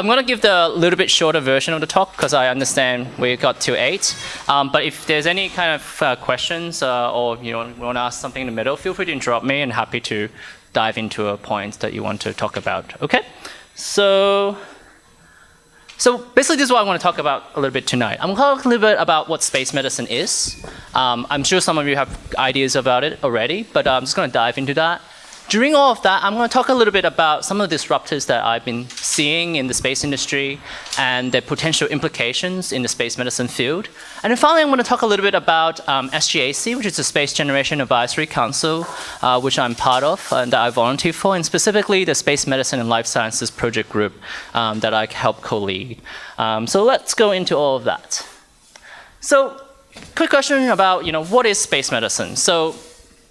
I'm going to give the little bit shorter version of the talk because I understand we got to 8. But if there's any kind of questions or you want to ask something in the middle, feel free to interrupt me and happy to dive into a point that you want to talk about. Okay? So basically this is what I want to talk about a little bit tonight. I'm going to talk a little bit about what space medicine is. I'm sure some of you have ideas about it already, but I'm just going to dive into that. During all of that, I'm going to talk a little bit about some of the disruptors that I've been seeing in the space industry and their potential implications in the space medicine field. And then finally, I'm going to talk a little bit about SGAC, which is the Space Generation Advisory Council, which I'm part of and that I volunteer for, and specifically the Space Medicine and Life Sciences Project Group that I help co-lead. So let's go into all of that. So quick question about, what is space medicine? So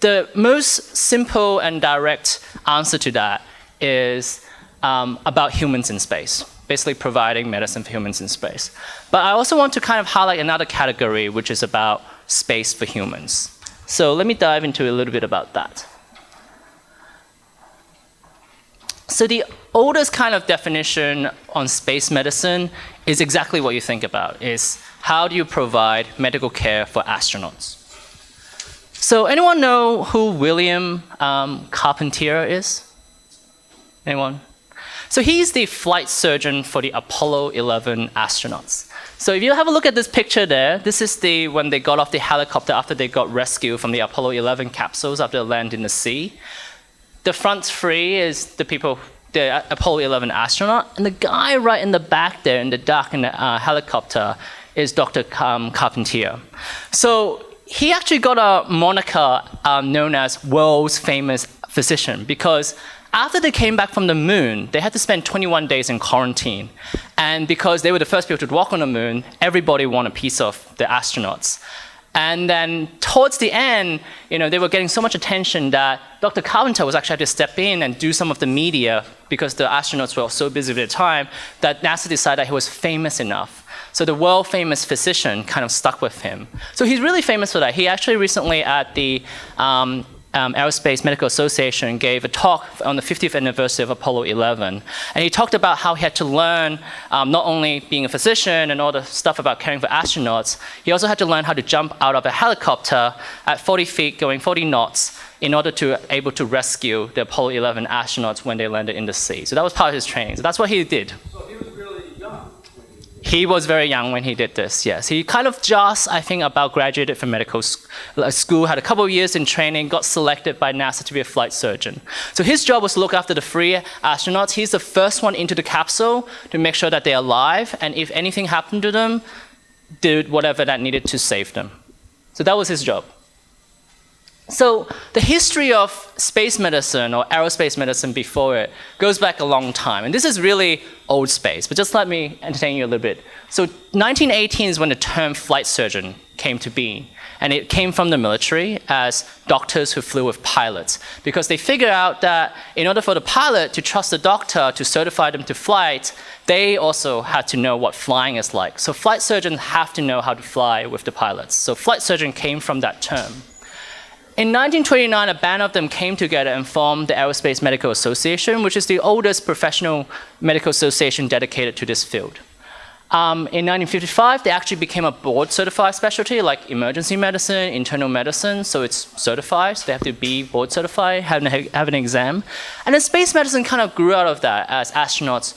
the most simple and direct answer to that is about humans in space, basically providing medicine for humans in space. But I also want to kind of highlight another category, which is about space for humans. So let me dive into a little bit about that. So the oldest kind of definition on space medicine is exactly what you think about, is how do you provide medical care for astronauts? So anyone know who William Carpentier is? Anyone? So he's the flight surgeon for the Apollo 11 astronauts. So if you have a look at this picture there, this is when they got off the helicopter after they got rescued from the Apollo 11 capsules after they landed in the sea. The front three is the Apollo 11 astronaut, and the guy right in the back there in the dark in the helicopter is Dr. Carpentier. So he actually got a moniker known as world's famous physician because after they came back from the moon, they had to spend 21 days in quarantine. And because they were the first people to walk on the moon, everybody wanted a piece of the astronauts. And then towards the end, they were getting so much attention that Dr. Carpenter was actually had to step in and do some of the media because the astronauts were so busy with their time that NASA decided that he was famous enough. So the world-famous physician kind of stuck with him. So he's really famous for that. He actually recently at the Aerospace Medical Association gave a talk on the 50th anniversary of Apollo 11. And he talked about how he had to learn not only being a physician and all the stuff about caring for astronauts, he also had to learn how to jump out of a helicopter at 40 feet going 40 knots in order to able to rescue the Apollo 11 astronauts when they landed in the sea. So that was part of his training. So that's what he did. So he was really young. He was very young when he did this, yes. He kind of just, I think, about graduated from medical school, had a couple of years in training, got selected by NASA to be a flight surgeon. So his job was to look after the 3 astronauts. He's the first one into the capsule to make sure that they're alive, and if anything happened to them, did whatever that needed to save them. So that was his job. So the history of space medicine or aerospace medicine before it goes back a long time. And this is really old space, but just let me entertain you a little bit. So 1918 is when the term flight surgeon came to be. And it came from the military as doctors who flew with pilots. Because they figured out that in order for the pilot to trust the doctor to certify them to flight, they also had to know what flying is like. So flight surgeons have to know how to fly with the pilots. So flight surgeon came from that term. In 1929, a band of them came together and formed the Aerospace Medical Association, which is the oldest professional medical association dedicated to this field. In 1955, they actually became a board-certified specialty, like emergency medicine, internal medicine, so it's certified, so they have to be board-certified, have an exam. And then space medicine kind of grew out of that as astronauts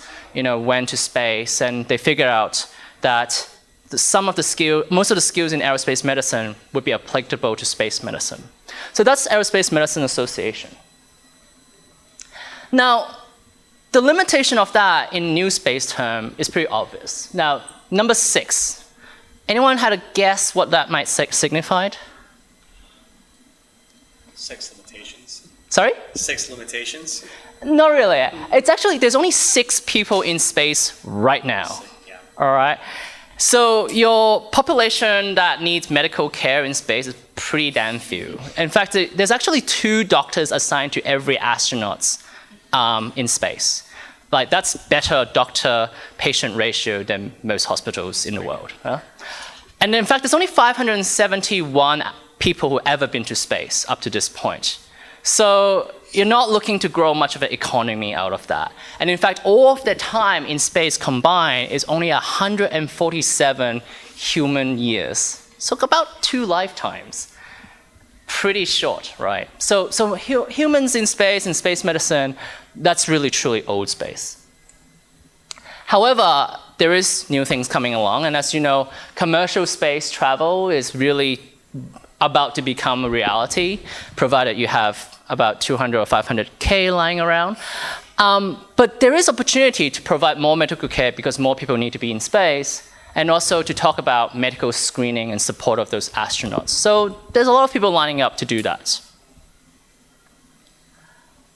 went to space, and they figured out that most of the skills in aerospace medicine would be applicable to space medicine. So that's Aerospace Medicine Association. Now, the limitation of that in NewSpace term is pretty obvious. Now, number 6. Anyone had a guess what that might signify? 6 limitations. Sorry? 6 limitations. Not really. It's actually, there's only 6 people in space right now. Yeah. All right? So your population that needs medical care in space is pretty damn few. In fact, there's actually 2 doctors assigned to every astronaut in space. Like that's better doctor-patient ratio than most hospitals in the world. Huh? And in fact, there's only 571 people who have ever been to space up to this point. So you're not looking to grow much of an economy out of that. And in fact, all of the time in space combined is only 147 human years. So about 2 lifetimes. Pretty short, right? So humans in space medicine, that's really truly old space. However, there is new things coming along, and as you know, commercial space travel is really about to become a reality, provided you have about 200 or 500K lying around. But there is opportunity to provide more medical care because more people need to be in space, and also to talk about medical screening and support of those astronauts. So there's a lot of people lining up to do that.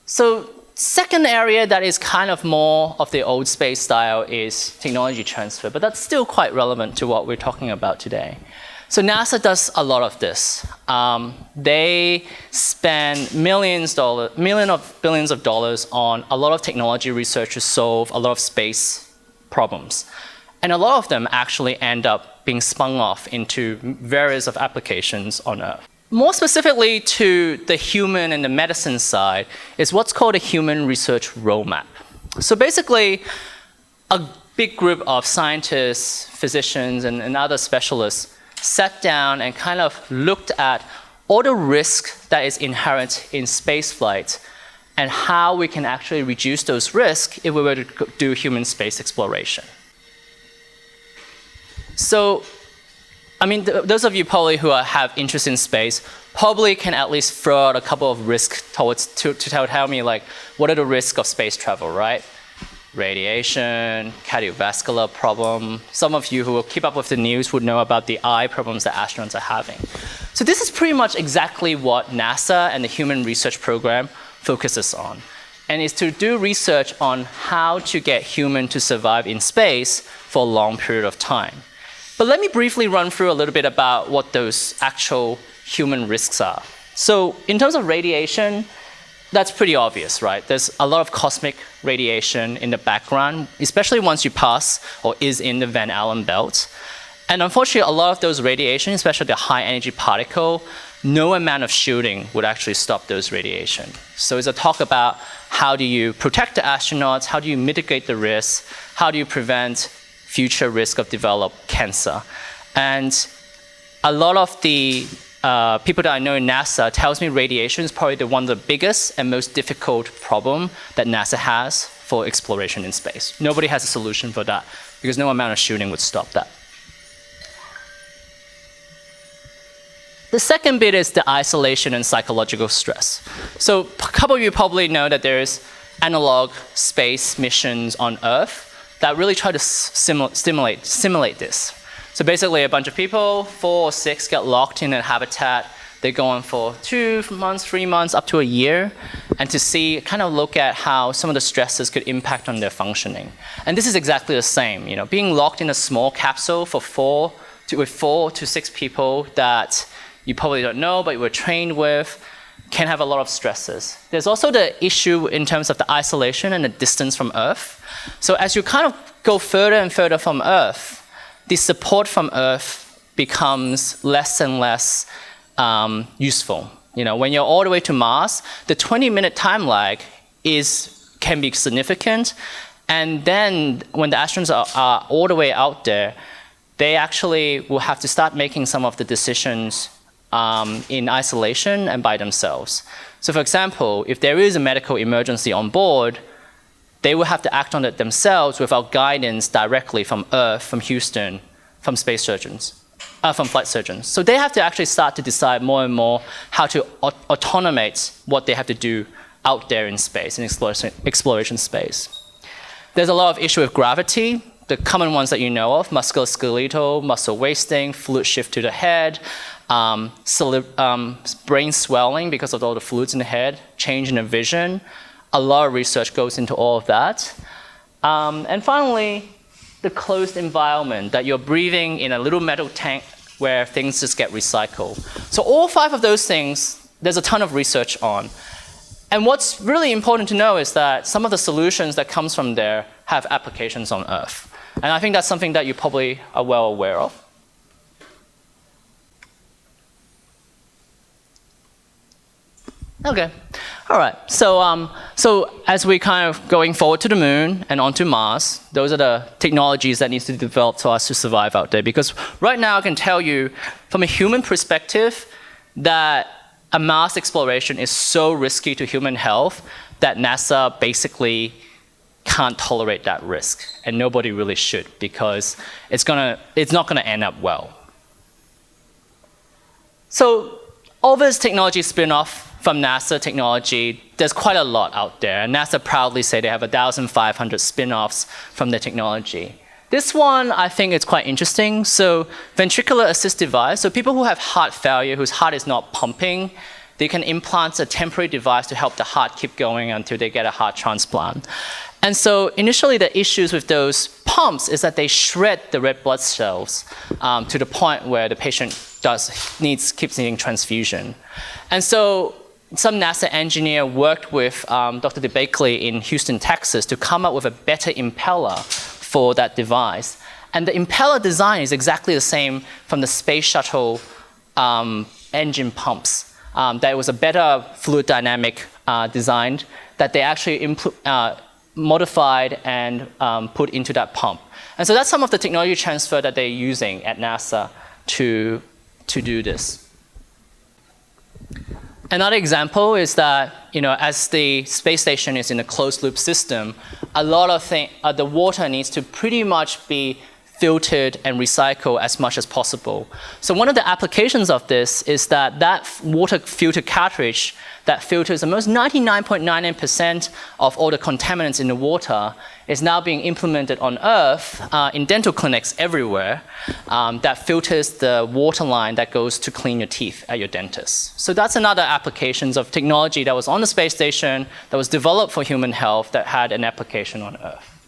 So second area that is kind of more of the old space style is technology transfer, but that's still quite relevant to what we're talking about today. So NASA does a lot of this. They spend billions of dollars on a lot of technology research to solve a lot of space problems. And a lot of them actually end up being spun off into various of applications on Earth. More specifically to the human and the medicine side is what's called a human research roadmap. So basically, a big group of scientists, physicians, and other specialists sat down and kind of looked at all the risk that is inherent in spaceflight and how we can actually reduce those risks if we were to do human space exploration. So, I mean, those of you probably who have interest in space probably can at least throw out a couple of risks to tell me, like, what are the risks of space travel, right? Radiation, cardiovascular problem. Some of you who will keep up with the news would know about the eye problems that astronauts are having. So this is pretty much exactly what NASA and the Human Research Program focuses on. And is to do research on how to get humans to survive in space for a long period of time. But let me briefly run through a little bit about what those actual human risks are. So in terms of radiation, that's pretty obvious, right? There's a lot of cosmic radiation in the background, especially once you pass or is in the Van Allen belt. And unfortunately, a lot of those radiation, especially the high energy particle, no amount of shielding would actually stop those radiation. So it's a talk about how do you protect the astronauts, how do you mitigate the risk, how do you prevent future risk of develop cancer. And a lot of the people that I know in NASA tells me radiation is probably one of the biggest and most difficult problem that NASA has for exploration in space. Nobody has a solution for that because no amount of shooting would stop that. The second bit is the isolation and psychological stress. So a couple of you probably know that there's analog space missions on Earth that really try to simulate this. So basically a bunch of people, 4 or 6, get locked in a habitat. They go on for 2 months, 3 months, up to a year, and to see, kind of look at how some of the stresses could impact on their functioning. And this is exactly the same. You know, being locked in a small capsule with 4 to 6 people that you probably don't know, but you were trained with, can have a lot of stresses. There's also the issue in terms of the isolation and the distance from Earth. So as you kind of go further and further from Earth, the support from Earth becomes less and less useful. You know, when you're all the way to Mars, the 20-minute time lag can be significant. And then when the astronauts are all the way out there, they actually will have to start making some of the decisions in isolation and by themselves. So for example, if there is a medical emergency on board, they will have to act on it themselves without guidance directly from Earth, from Houston, from space surgeons, from flight surgeons. So they have to actually start to decide more and more how to automate what they have to do out there in space, in exploration space. There's a lot of issue with gravity. The common ones that you know of, musculoskeletal, muscle wasting, fluid shift to the head, brain swelling because of all the fluids in the head, change in the vision. A lot of research goes into all of that. And finally, the closed environment that you're breathing in a little metal tank where things just get recycled. So all 5 of those things, there's a ton of research on. And what's really important to know is that some of the solutions that comes from there have applications on Earth. And I think that's something that you probably are well aware of. Okay. All right, so as we kind of going forward to the moon and onto Mars, those are the technologies that needs to be developed for us to survive out there. Because right now I can tell you, from a human perspective, that a Mars exploration is so risky to human health that NASA basically can't tolerate that risk, and nobody really should, because it's not gonna end up well. So all this technology spin-off from NASA technology, there's quite a lot out there, and NASA proudly say they have 1,500 spin-offs from the technology. This one, I think it's quite interesting. So ventricular assist device, so people who have heart failure, whose heart is not pumping, they can implant a temporary device to help the heart keep going until they get a heart transplant. And so initially the issues with those pumps is that they shred the red blood cells to the point where the patient keeps needing transfusion. And so some NASA engineer worked with Dr. DeBakley in Houston, Texas to come up with a better impeller for that device. And the impeller design is exactly the same from the space shuttle engine pumps. That was a better fluid dynamic design that they actually modified and put into that pump. And so that's some of the technology transfer that they're using at NASA to do this. Another example is that, as the space station is in a closed loop system, a lot of the water needs to pretty much be filtered and recycled as much as possible. So one of the applications of this is that water filter cartridge that filters almost 99.99% of all the contaminants in the water is now being implemented on Earth in dental clinics everywhere that filters the water line that goes to clean your teeth at your dentist. So that's another application of technology that was on the space station, that was developed for human health, that had an application on Earth.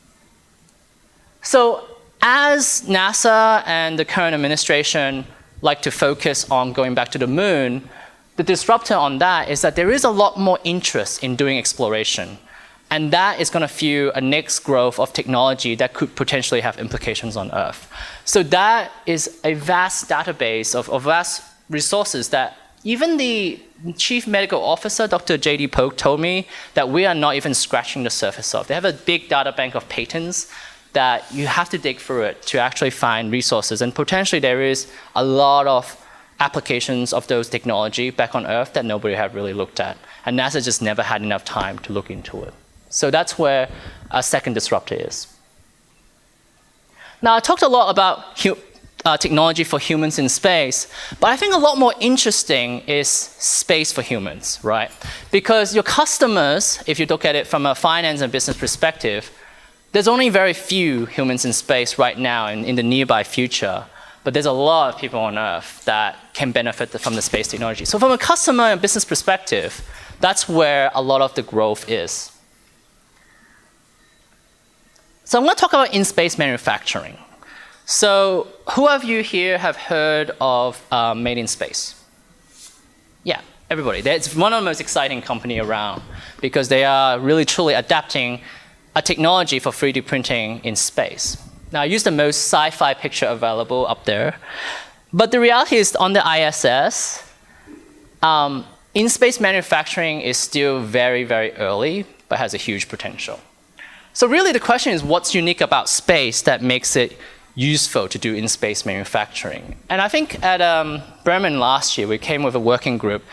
So as NASA and the current administration like to focus on going back to the moon, the disruptor on that is that there is a lot more interest in doing exploration. And that is going to fuel a next growth of technology that could potentially have implications on Earth. So that is a vast database of vast resources that even the chief medical officer, Dr. J.D. Polk, told me that we are not even scratching the surface of. They have a big data bank of patents that you have to dig through it to actually find resources. And potentially there is a lot of applications of those technology back on Earth that nobody had really looked at. And NASA just never had enough time to look into it. So that's where a second disruptor is. Now, I talked a lot about technology for humans in space, but I think a lot more interesting is space for humans, right? Because your customers, if you look at it from a finance and business perspective, there's only very few humans in space right now and in the nearby future. But there's a lot of people on Earth that can benefit from the space technology. So from a customer and business perspective, that's where a lot of the growth is. So I'm going to talk about in-space manufacturing. So who of you here have heard of Made in Space? Yeah, everybody. It's one of the most exciting companies around because they are really truly adapting a technology for 3D printing in space. Now, I use the most sci-fi picture available up there. But the reality is on the ISS, in-space manufacturing is still very, very early, but has a huge potential. So really the question is, what's unique about space that makes it useful to do in-space manufacturing? And I think at Berman last year, we came with a working group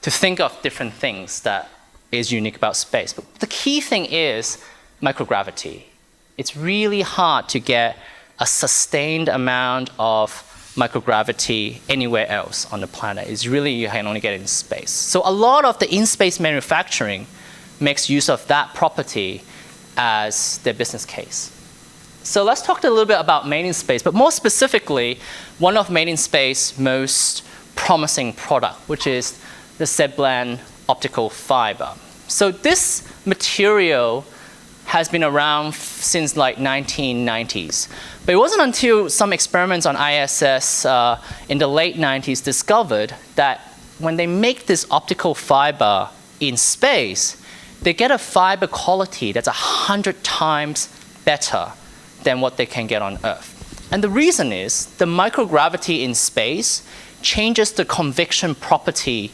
to think of different things that is unique about space. But the key thing is microgravity. It's really hard to get a sustained amount of microgravity anywhere else on the planet. It's really, you can only get it in space. So a lot of the in-space manufacturing makes use of that property as their business case. So let's talk a little bit about Made in Space, but more specifically, one of Made in Space's most promising product, which is the Zeppelin optical fiber. So this material has been around since like 1990s. But it wasn't until some experiments on ISS in the late 90s discovered that when they make this optical fiber in space, they get a fiber quality that's 100 times better than what they can get on Earth. And the reason is the microgravity in space changes the convection property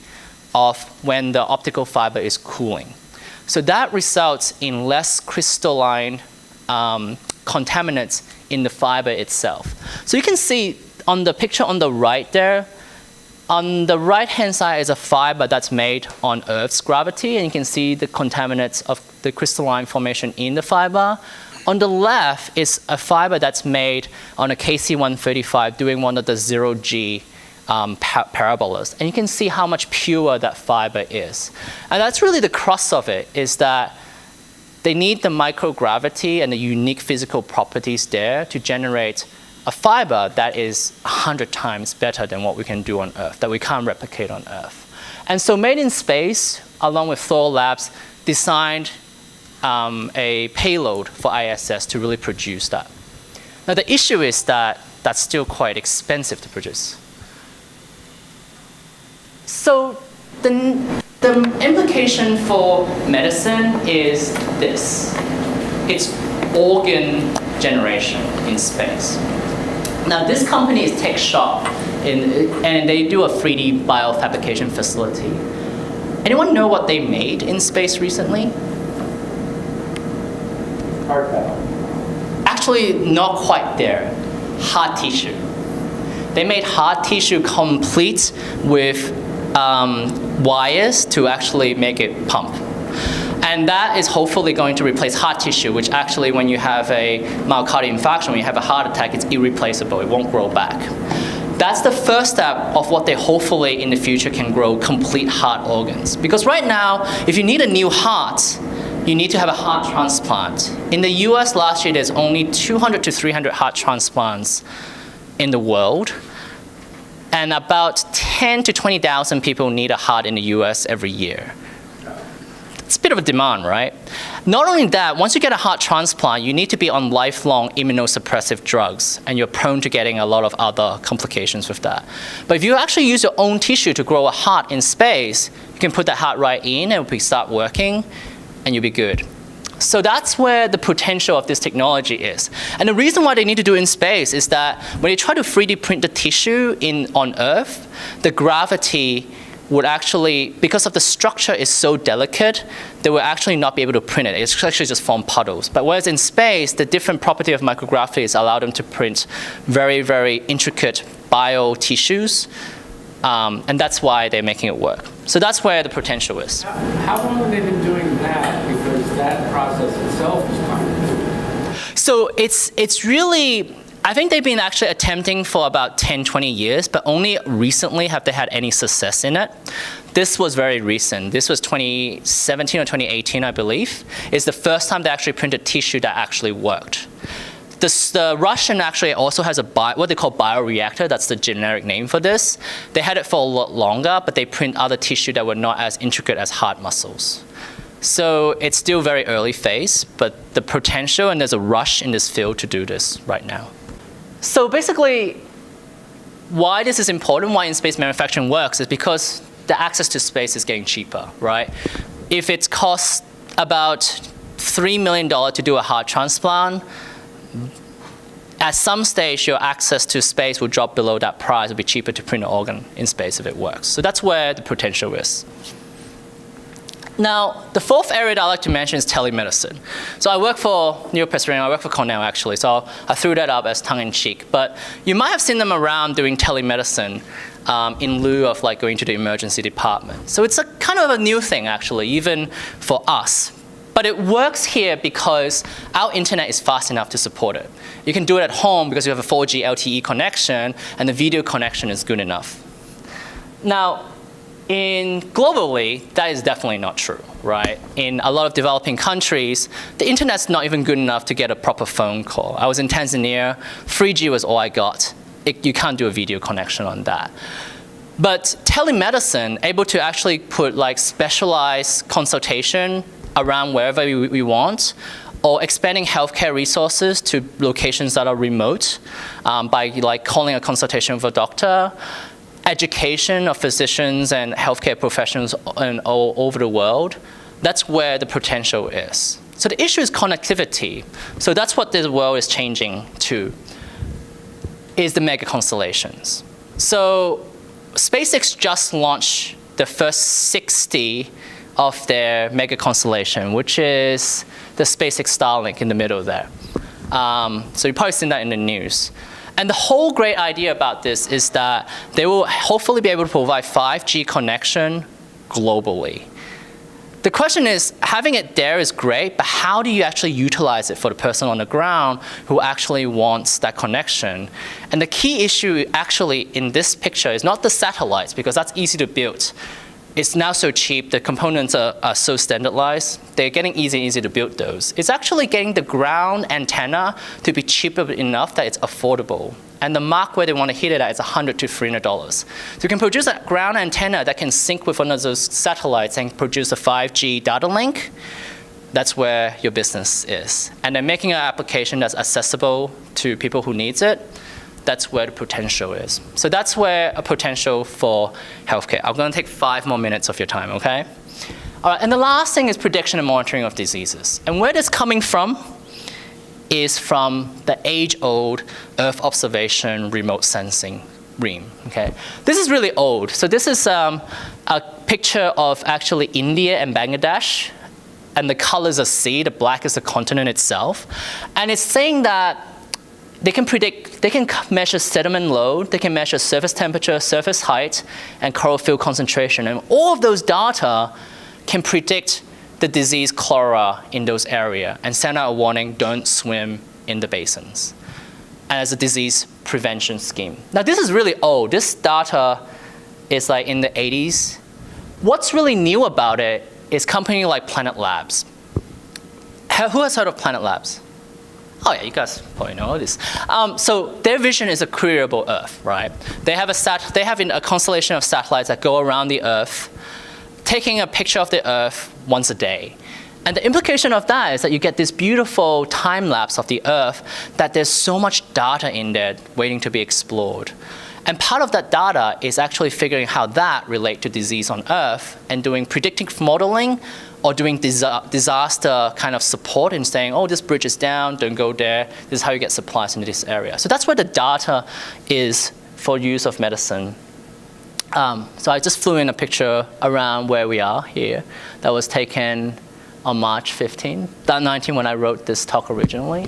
of when the optical fiber is cooling. So that results in less crystalline contaminants in the fiber itself. So you can see on the picture on the right there, on the right-hand side is a fiber that's made on Earth's gravity, and you can see the contaminants of the crystalline formation in the fiber. On the left is a fiber that's made on a KC-135 doing one of the zero-G parabolas. And you can see how much purer that fiber is. And that's really the crux of it, is that they need the microgravity and the unique physical properties there to generate a fiber that is 100 times better than what we can do on Earth, that we can't replicate on Earth. And so Made in Space, along with Thor Labs, designed a payload for ISS to really produce that. Now the issue is that that's still quite expensive to produce. So the implication for medicine is this. It's organ generation in space. Now this company is TechShopin, and they do a 3D biofabrication facility. Anyone know what they made in space recently? Heart valve. Actually, not quite there. Heart tissue. They made heart tissue complete with wires to actually make it pump. And that is hopefully going to replace heart tissue, which actually when you have a myocardial infarction, when you have a heart attack, it's irreplaceable. It won't grow back. That's the first step of what they hopefully in the future can grow complete heart organs. Because right now, if you need a new heart, you need to have a heart transplant. In the US last year, there's only 200 to 300 heart transplants in the world. And about 10 to 20,000 people need a heart in the US every year. It's a bit of a demand, right? Not only that, once you get a heart transplant, you need to be on lifelong immunosuppressive drugs, and you're prone to getting a lot of other complications with that. But if you actually use your own tissue to grow a heart in space, you can put that heart right in, and it will start working, and you'll be good. So that's where the potential of this technology is. And the reason why they need to do it in space is that when they try to 3D print the tissue on Earth, the gravity would actually, because of the structure is so delicate, they will actually not be able to print it. It's actually just form puddles. But whereas in space, the different property of microgravity allow them to print very, very intricate bio tissues. And that's why they're making it work. So that's where the potential is. How long have they been doing that? Because that process itself is complicated. So it's really, I think they've been actually attempting for about 10, 20 years, but only recently have they had any success in it. This was very recent. This was 2017 or 2018, I believe. It's the first time they actually printed tissue that actually worked. The Russian actually also has what they call bioreactor. That's the generic name for this. They had it for a lot longer, but they print other tissue that were not as intricate as heart muscles. So it's still very early phase, but the potential, and there's a rush in this field to do this right now. So basically, why this is important, why in-space manufacturing works, is because the access to space is getting cheaper, right? If it costs about $3 million to do a heart transplant, at some stage, your access to space will drop below that price. It'll be cheaper to print an organ in space if it works. So that's where the potential is. Now, the fourth area that I like to mention is telemedicine. So I work for NewSpace, I work for Cornell actually, so I threw that up as tongue-in-cheek. But you might have seen them around doing telemedicine in lieu of like going to the emergency department. So it's a kind of a new thing actually, even for us. But it works here because our internet is fast enough to support it. You can do it at home because you have a 4G LTE connection and the video connection is good enough. Now, globally, that is definitely not true, right? In a lot of developing countries, the internet's not even good enough to get a proper phone call. I was in Tanzania, 3G was all I got. You can't do a video connection on that. But telemedicine, able to actually put like specialized consultation around wherever we want, or expanding healthcare resources to locations that are remote by like calling a consultation with a doctor, education of physicians and healthcare professionals all over the world, that's where the potential is. So the issue is connectivity. So that's what the world is changing to, is the mega constellations. So SpaceX just launched the first 60 of their mega constellation, which is the SpaceX Starlink in the middle there. So you've probably seen that in the news. And the whole great idea about this is that they will hopefully be able to provide 5G connection globally. The question is, having it there is great, but how do you actually utilize it for the person on the ground who actually wants that connection? And the key issue actually in this picture is not the satellites, because that's easy to build. It's now so cheap, the components are so standardized, they're getting easy to build those. It's actually getting the ground antenna to be cheaper enough that it's affordable. And the mark where they want to hit it at is $100 to $300. So you can produce a ground antenna that can sync with one of those satellites and produce a 5G data link. That's where your business is. And then making an application that's accessible to people who needs it, that's where the potential is. So that's where a potential for healthcare. I'm going to take 5 more minutes of your time, okay? All right, and the last thing is prediction and monitoring of diseases. And where this coming from is from the age-old Earth observation remote sensing REAM, okay? This is really old. So this is a picture of actually India and Bangladesh, and the colors are sea, the black is the continent itself. And it's saying that they can predict, they can measure sediment load, they can measure surface temperature, surface height, and coral field concentration. And all of those data can predict the disease cholera in those areas and send out a warning, don't swim in the basins, as a disease prevention scheme. Now this is really old. This data is like in the 80s. What's really new about it is company like Planet Labs. Who has heard of Planet Labs? Oh yeah, you guys probably know this. So their vision is a queryable Earth, right? They have a constellation of satellites that go around the Earth, taking a picture of the Earth once a day. And the implication of that is that you get this beautiful time lapse of the Earth, that there's so much data in there waiting to be explored. And part of that data is actually figuring how that relates to disease on Earth and doing predictive modeling or doing disaster kind of support and saying, oh, this bridge is down, don't go there. This is how you get supplies into this area. So that's where the data is for use of medicine. So I just flew in a picture around where we are here that was taken on March 19 when I wrote this talk originally.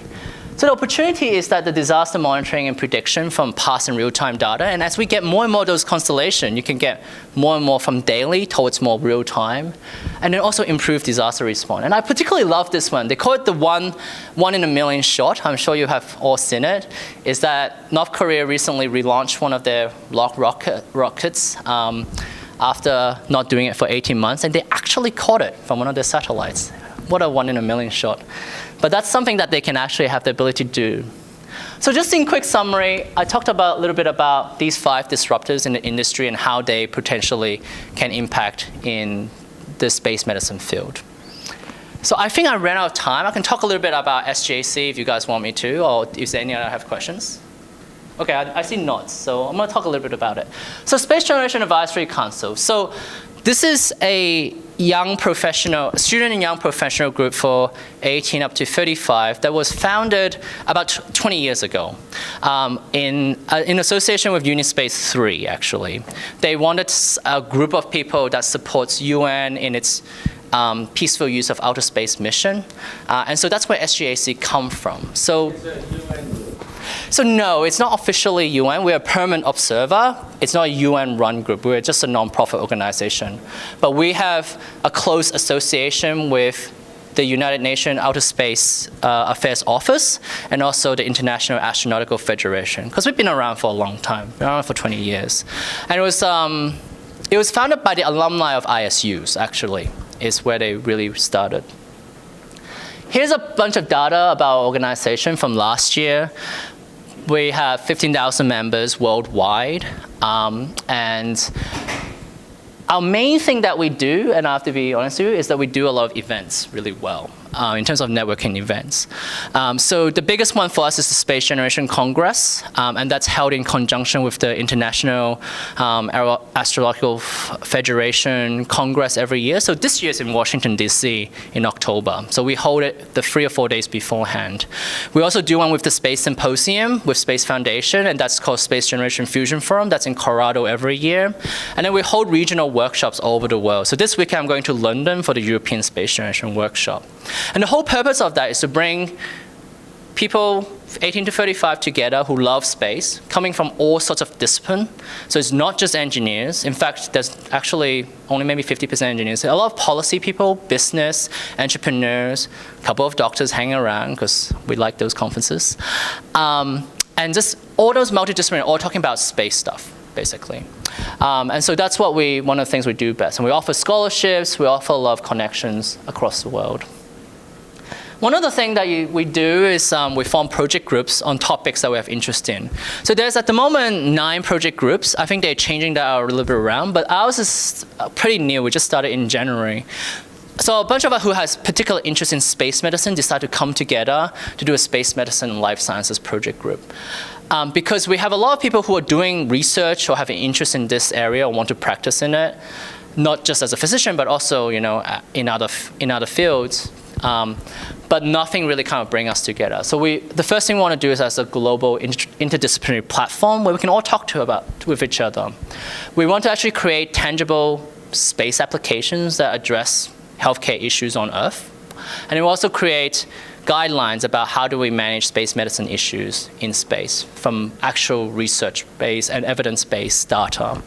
So the opportunity is that the disaster monitoring and prediction from past and real-time data, and as we get more and more of those constellations, you can get more and more from daily towards more real-time, and then also improve disaster response. And I particularly love this one. They call it the one in a million shot. I'm sure you have all seen it. Is that North Korea recently relaunched one of their rockets after not doing it for 18 months, and they actually caught it from one of their satellites. What a 1 in a million shot. But that's something that they can actually have the ability to do. So just in quick summary, I talked a little bit about these 5 disruptors in the industry and how they potentially can impact in the space medicine field. So I think I ran out of time. I can talk a little bit about SGAC if you guys want me to, or if there any other have questions. Okay, I see nods, so I'm going to talk a little bit about it. So Space Generation Advisory Council. So this is a student and young professional group for 18 up to 35 that was founded about 20 years ago in association with NewSpace 3, actually. They wanted a group of people that supports Yuen in its peaceful use of outer space mission. And so that's where SGAC come from. So no, it's not officially UN. We're a permanent observer. It's not a UN-run group. We're just a non-profit organization. But we have a close association with the United Nations Outer Space Affairs Office and also the International Astronautical Federation, because we've been around for a long time. We've been around for 20 years. And it was founded by the alumni of ISUs, actually, is where they really started. Here's a bunch of data about our organization from last year. We have 15,000 members worldwide, and our main thing that we do, and I have to be honest with you, is that we do a lot of events really well. in terms of networking events. So the biggest one for us is the Space Generation Congress, and that's held in conjunction with the International Astrological Federation Congress every year. So this year is in Washington, D.C. in October. So we hold it the 3 or 4 days beforehand. We also do one with the Space Symposium with Space Foundation, and that's called Space Generation Fusion Forum. That's in Colorado every year. And then we hold regional workshops all over the world. So this weekend I'm going to London for the European Space Generation Workshop. And the whole purpose of that is to bring people 18 to 35 together who love space, coming from all sorts of disciplines. So it's not just engineers. In fact, there's actually only maybe 50% engineers. A lot of policy people, business, entrepreneurs, a couple of doctors hanging around because we like those conferences. And just all those multidisciplinary, all talking about space stuff, basically. And so that's what one of the things we do best. And we offer scholarships, we offer a lot of connections across the world. One other thing that we do is we form project groups on topics that we have interest in. So there's at the moment 9 project groups. I think they're changing that a little bit around, but ours is pretty new. We just started in January. So a bunch of us who has particular interest in space medicine decide to come together to do a space medicine and life sciences project group. Because we have a lot of people who are doing research or have an interest in this area or want to practice in it, not just as a physician, but also in other fields. But nothing really kind of bring us together. So the first thing we want to do is as a global interdisciplinary platform where we can all talk with each other. We want to actually create tangible space applications that address healthcare issues on Earth. And we also create guidelines about how do we manage space medicine issues in space from actual research-based and evidence-based data.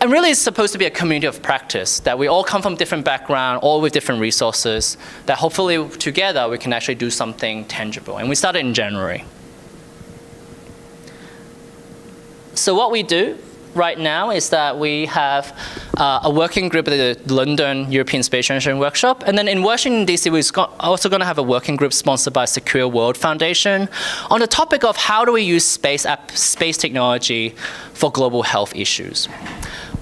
And really it's supposed to be a community of practice, that we all come from different backgrounds, all with different resources, that hopefully together we can actually do something tangible. And we started in January. So what we do right now is that we have a working group at the London European Space Generation Workshop. And then in Washington, D.C., we're also going to have a working group sponsored by Secure World Foundation on the topic of how do we use space technology for global health issues.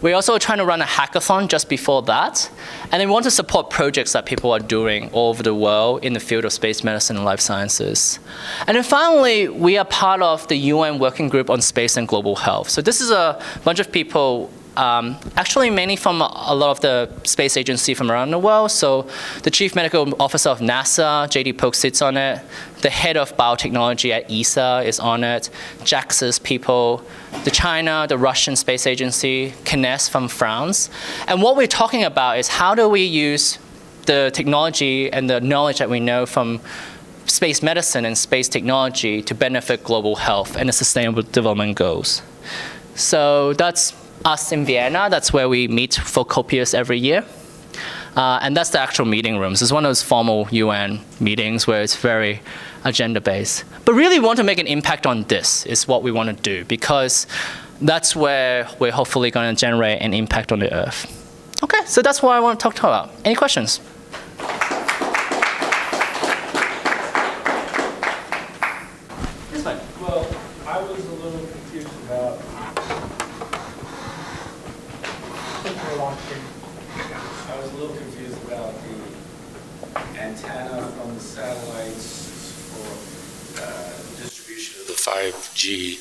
We're also trying to run a hackathon just before that. And then we want to support projects that people are doing all over the world in the field of space medicine and life sciences. And then finally, we are part of the Yuen working group on space and global health. So this is a bunch of people actually mainly from a lot of the space agency from around the world. So the Chief Medical Officer of NASA, J.D. Polk, sits on it. The head of biotechnology at ESA is on it. JAXA's people, the Russian Space Agency, CNES from France. And what we're talking about is how do we use the technology and the knowledge that we know from space medicine and space technology to benefit global health and the Sustainable Development Goals. So that's us in Vienna. That's where we meet for Copious every year. And that's the actual meeting rooms. It's one of those formal UN meetings where it's very agenda-based. But really want to make an impact on this is what we want to do, because that's where we're hopefully going to generate an impact on the Earth. Okay, so that's what I want to talk about. Any questions? Yes, ma'am. Well, I was a little confused about the antenna from the satellites for distribution of the 5G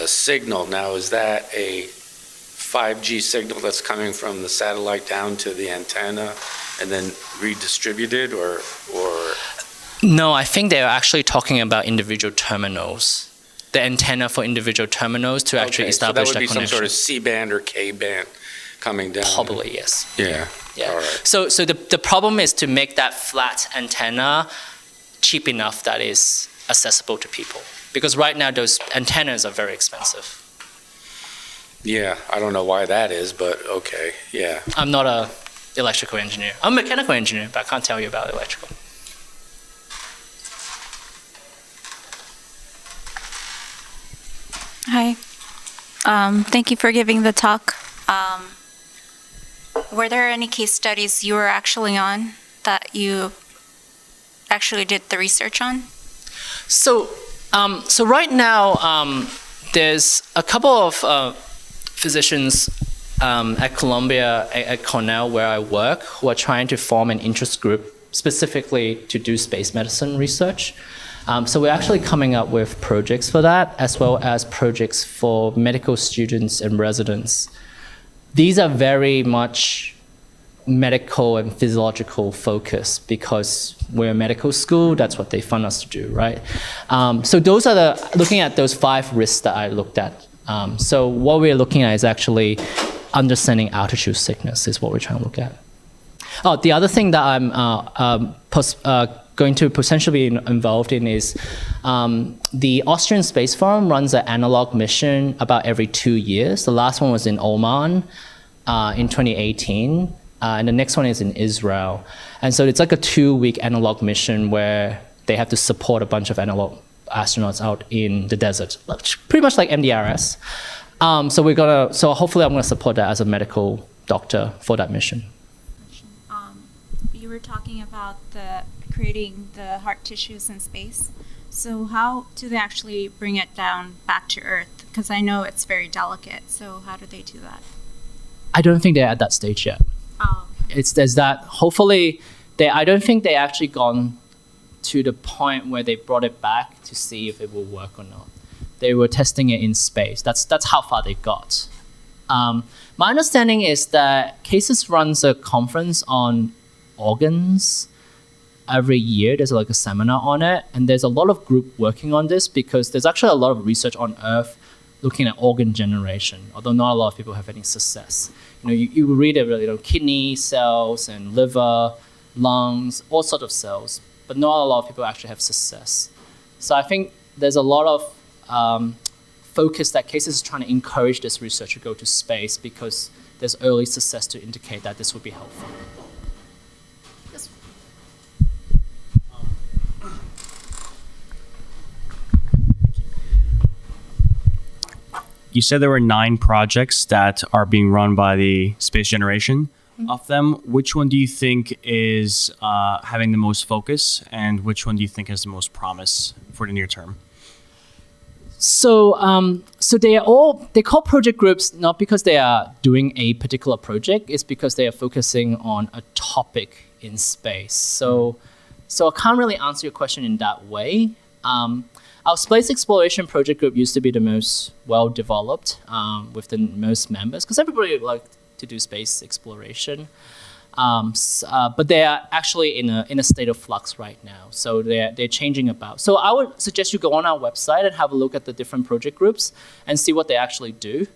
signal. Now, is that a 5G signal that's coming from the satellite down to the antenna and then redistributed, or? No, I think they're actually talking about individual terminals. The antenna for individual terminals to actually establish that connection. So that would be some sort of C-band or K-band coming down? Probably, yes. Yeah. Yeah. All right. So the problem is to make that flat antenna cheap enough that is accessible to people. Because right now those antennas are very expensive. Yeah, I don't know why that is, but okay, yeah. I'm not an electrical engineer. I'm a mechanical engineer, but I can't tell you about electrical. Hi. Thank you for giving the talk. Were there any case studies you were actually on that you actually did the research on? So right now, there's a couple of physicians at Columbia, at Cornell, where I work, who are trying to form an interest group specifically to do space medicine research. So we're actually coming up with projects for that, as well as projects for medical students and residents. These are very much medical and physiological focus because we're a medical school, that's what they fund us to do, right? So those are looking at those 5 risks that I looked at. So what we're looking at is actually understanding altitude sickness is what we're trying to look at. Oh, the other thing that I'm going to potentially be involved in is the Austrian Space Forum runs an analog mission about every 2 years. The last one was in Oman in 2018. And the next one is in Israel. And so it's like a 2-week analog mission where they have to support a bunch of analog astronauts out in the desert, pretty much like MDRS. So hopefully I'm gonna support that as a medical doctor for that mission. You were talking about creating the heart tissues in space. So how do they actually bring it down back to Earth? Because I know it's very delicate. So how do they do that? I don't think they're at that stage yet. Oh, okay. There's that. Hopefully, I don't think they actually gone to the point where they brought it back to see if it will work or not. They were testing it in space. That's how far they got. My understanding is that Cases runs a conference on organs every year. There's like a seminar on it, and there's a lot of group working on this because there's actually a lot of research on Earth looking at organ generation, although not a lot of people have any success. You read it, kidney cells and liver, lungs, all sorts of cells, but not a lot of people actually have success. So I think there's a lot of focus that Cases is trying to encourage this research to go to space because there's early success to indicate that this would be helpful. Yes. You said there were 9 projects that are being run by the Space Generation. Mm-hmm. Of them, which one do you think is having the most focus, and which one do you think has the most promise for the near term? So they call project groups not because they are doing a particular project, it's because they are focusing on a topic in space. So I can't really answer your question in that way. Our space exploration project group used to be the most well-developed with the most members because everybody liked to do space exploration. But they are actually in a state of flux right now. So they're changing about. So I would suggest you go on our website and have a look at the different project groups and see what they actually do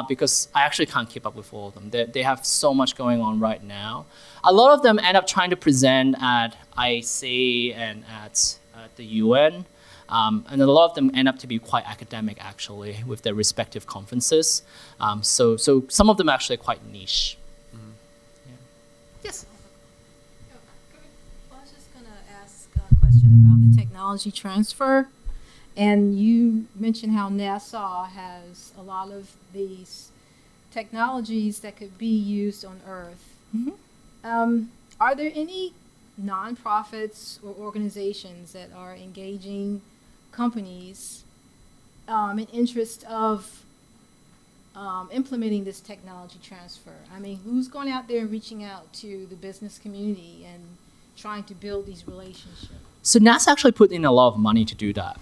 because I actually can't keep up with all of them. They have so much going on right now. A lot of them end up trying to present at IAC and at the Yuen. And a lot of them end up to be quite academic, actually, with their respective conferences. So some of them are actually quite niche. Mm-hmm. Yeah. Yes? Well, I was just going to ask a question about the technology transfer. And you mentioned how NASA has a lot of these technologies that could be used on Earth. Mm-hmm. Are there any nonprofits or organizations that are engaging companies in interest of implementing this technology transfer? I mean, who's going out there and reaching out to the business community and trying to build these relationships? So NASA actually put in a lot of money to do that.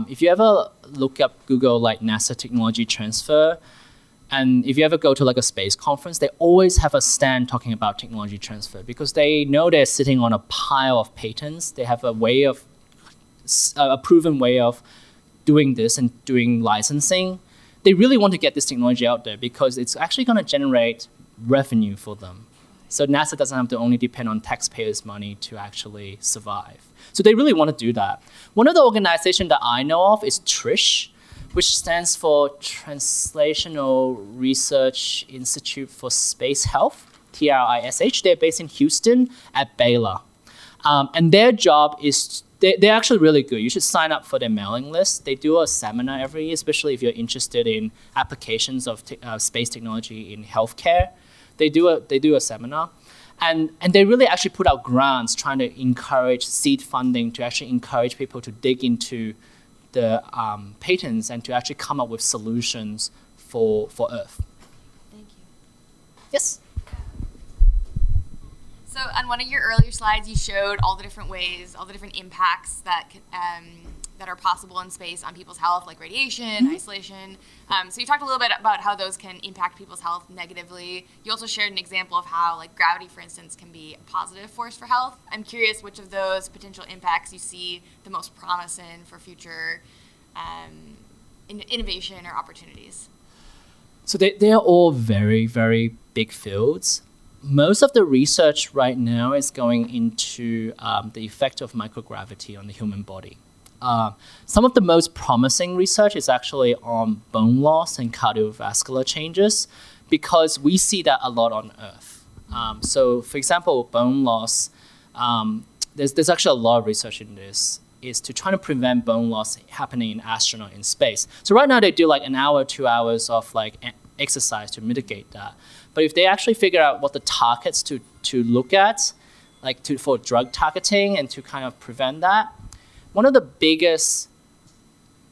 If you ever look up Google like NASA technology transfer, and if you ever go to like a space conference, they always have a stand talking about technology transfer because they know they're sitting on a pile of patents. They have a proven way of doing this and doing licensing. They really want to get this technology out there because it's actually going to generate revenue for them. So NASA doesn't have to only depend on taxpayers' money to actually survive. So they really want to do that. One of the organizations that I know of is TRISH, which stands for Translational Research Institute for Space Health, TRISH. They're based in Houston at Baylor. And their job is, they're actually really good. You should sign up for their mailing list. They do a seminar every year, especially if you're interested in applications of space technology in healthcare. They do a seminar. And they really actually put out grants trying to encourage seed funding to actually encourage people to dig into the patents and to actually come up with solutions for Earth. Thank you. Yes? So on one of your earlier slides, you showed all the different ways, all the different impacts that that are possible in space on people's health, like radiation, isolation. So you talked a little bit about how those can impact people's health negatively. You also shared an example of how, like, gravity, for instance, can be a positive force for health. I'm curious which of those potential impacts you see the most promise in for future innovation or opportunities. So they are all very, very big fields. Most of the research right now is going into the effect of microgravity on the human body. Some of the most promising research is actually on bone loss and cardiovascular changes, because we see that a lot on Earth. So, for example, bone loss, there's actually a lot of research in this, is to try to prevent bone loss happening in astronaut in space. So right now they do like an hour, 2 hours of like exercise to mitigate that. But if they actually figure out what the targets to look at, like for drug targeting and to kind of prevent that, one of the biggest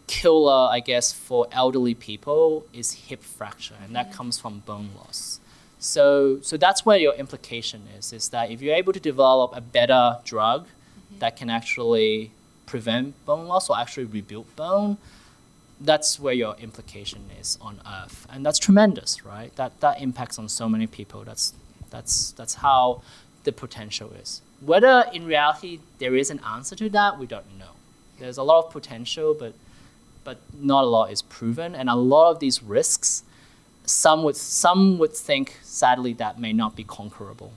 killer, I guess, for elderly people is hip fracture, and that comes from bone loss. So that's where your implication is that if you're able to develop a better drug that can actually prevent bone loss or actually rebuild bone, that's where your implication is on Earth, and that's tremendous, right? That impacts on so many people. That's how the potential is. Whether in reality there is an answer to that, we don't know. There's a lot of potential, but not a lot is proven, and a lot of these risks, some would think, sadly, that may not be conquerable,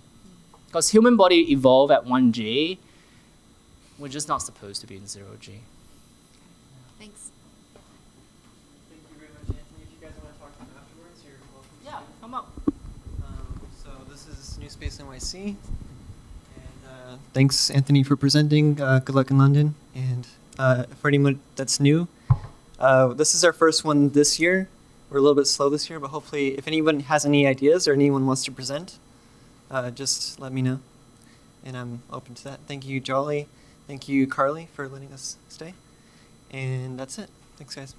because human body evolved at 1G. We're just not supposed to be in 0G. Thanks. Thank you very much, Anthony. If you guys want to talk to him afterwards, you're welcome to. Yeah, come up. So this is NewSpace NYC. And thanks, Anthony, for presenting. Good luck in London. And for anyone that's new, this is our first one this year. We're a little bit slow this year, but hopefully if anyone has any ideas or anyone wants to present, just let me know. And I'm open to that. Thank you, Jolly. Thank you, Carly, for letting us stay. And that's it. Thanks, guys.